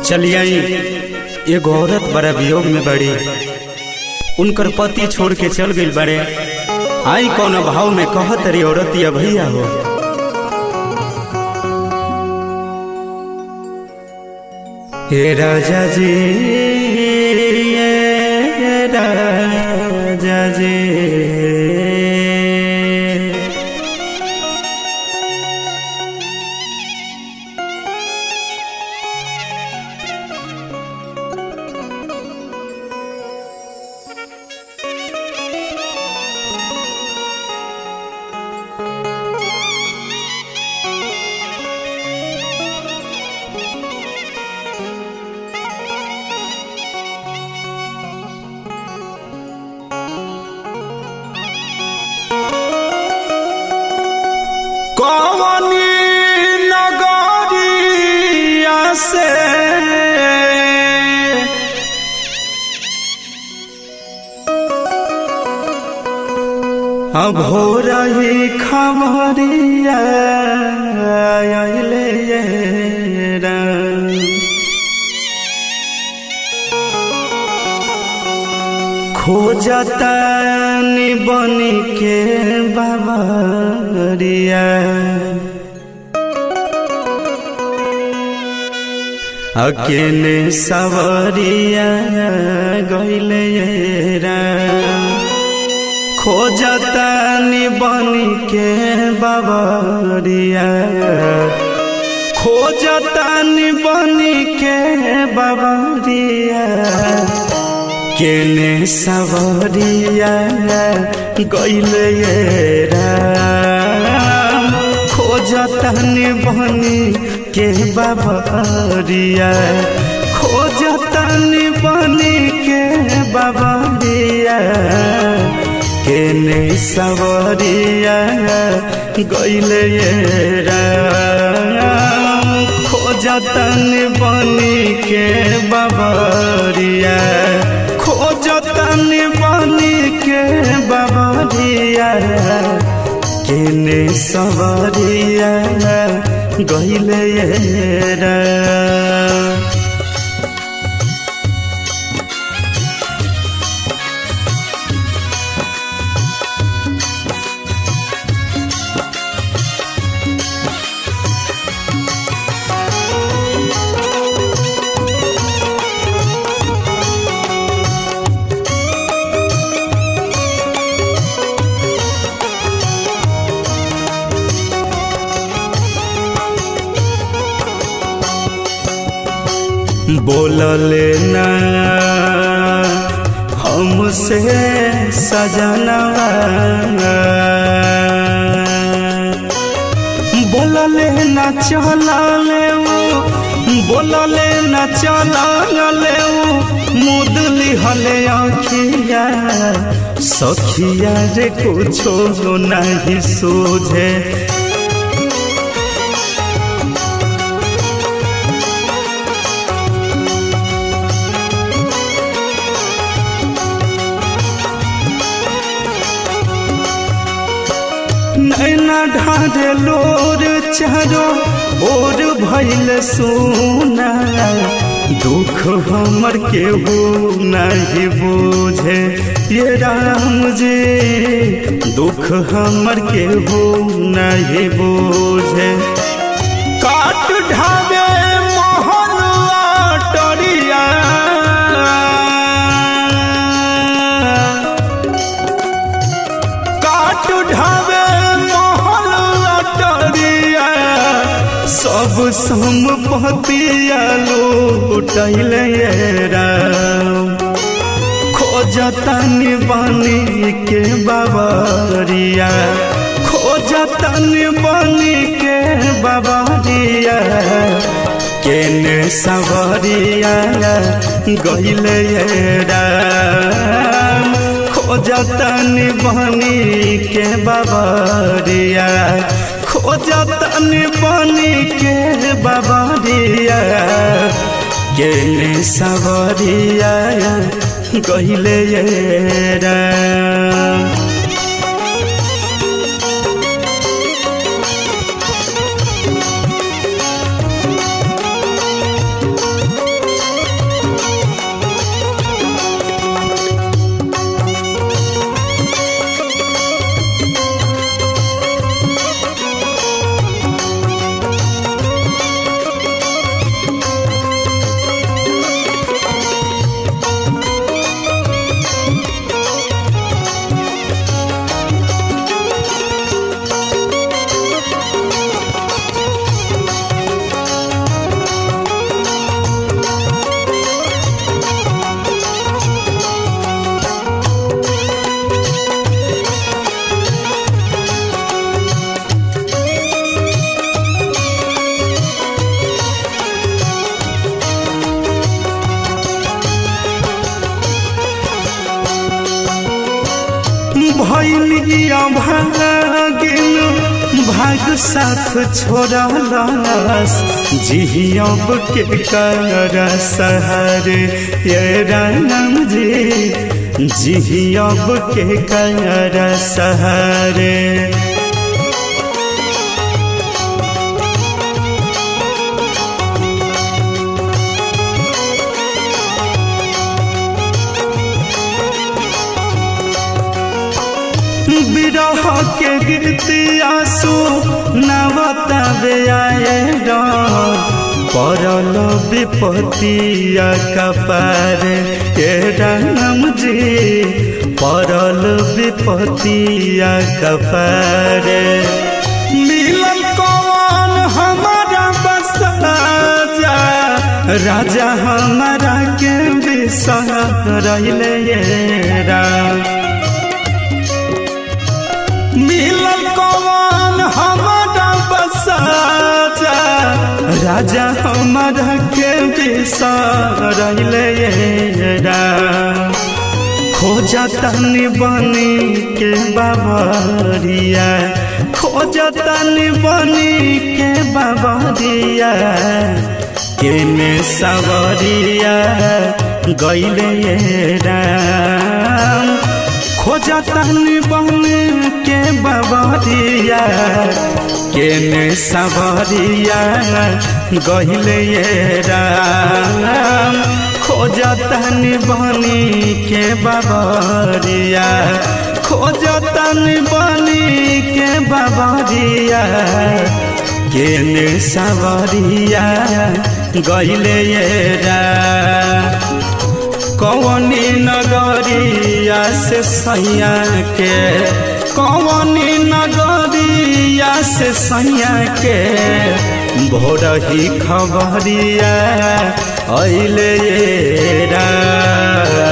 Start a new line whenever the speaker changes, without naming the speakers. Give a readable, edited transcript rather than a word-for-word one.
चलिए एगो औरत बड़ा वियोग में बड़ी, उनकर पति छोड़ के चल गई बड़े। आई कौन भाव में कहत रे औरत या भैया हो। हे राजा जी, राजा जी, कौनी नगरिया से अब हो रही खबरिया आइले खोजता बनी के बाबरिया अकेले सवरिया गइले खोजता बनी के बाबरिया खोजता बनी के बाबरिया केने सवरिया गइले खोजतन बनी के बाबरिया खोजतन बनी के बाबरिया केने सवरिया गइले खोजतन बनी के बाबरिया खोजतन बनी के बाबरिया केने सवरिया गइले बोलले ना हमसे सजनवा बोलले ना चलले बोलले ना चलले मुदली हले आखिया सखिया रे कुछो नहीं सूझे नैना ढारे लोर चारो और भइल सोना दुख हमर केहू नहीं बुझे ये राम जी दुख हमर केहू नहीं बुझे काट ढाबे मोहन टरिया काट ढाबे सब संपत्तिया लूटैले खोजतन बनी के बाबरिया खोजतन बनी के बाबरिया केने सवरिया गइले खोजतन बनी के बाबरिया खोजतन बनी के बाबरिया केने सवरिया गइले राम। भैलिया भागिन भाग साथ छोड़लस जिहियब के कर सहारे ये राम जी जिहियब के कर सहारे। बिरह के गीतिया सुनावतावे आए परल विपतिया कपार के राम जी परल विपतिया कपार। मिलन कौन हमारा बसाजा राजा हमारा के बिसरले राम। मिलन कौन हमारा बसाजा राजा हमारा के बिसरले राम। खोजतनी बनी के बाबरिया खोजतनी बनी के बाबरिया केने सवरिया गइले राम। खोजतनी बनी के बाबरिया केने सवरिया गइले राम। खोजतनी बनी के बाबरिया खोजतनी बनी के बाबरिया केने सवरिया गइले राम। कौनी नगरिया से सैया के कौनी नगरिया से सैया के भोरही खबरिया अइले राम।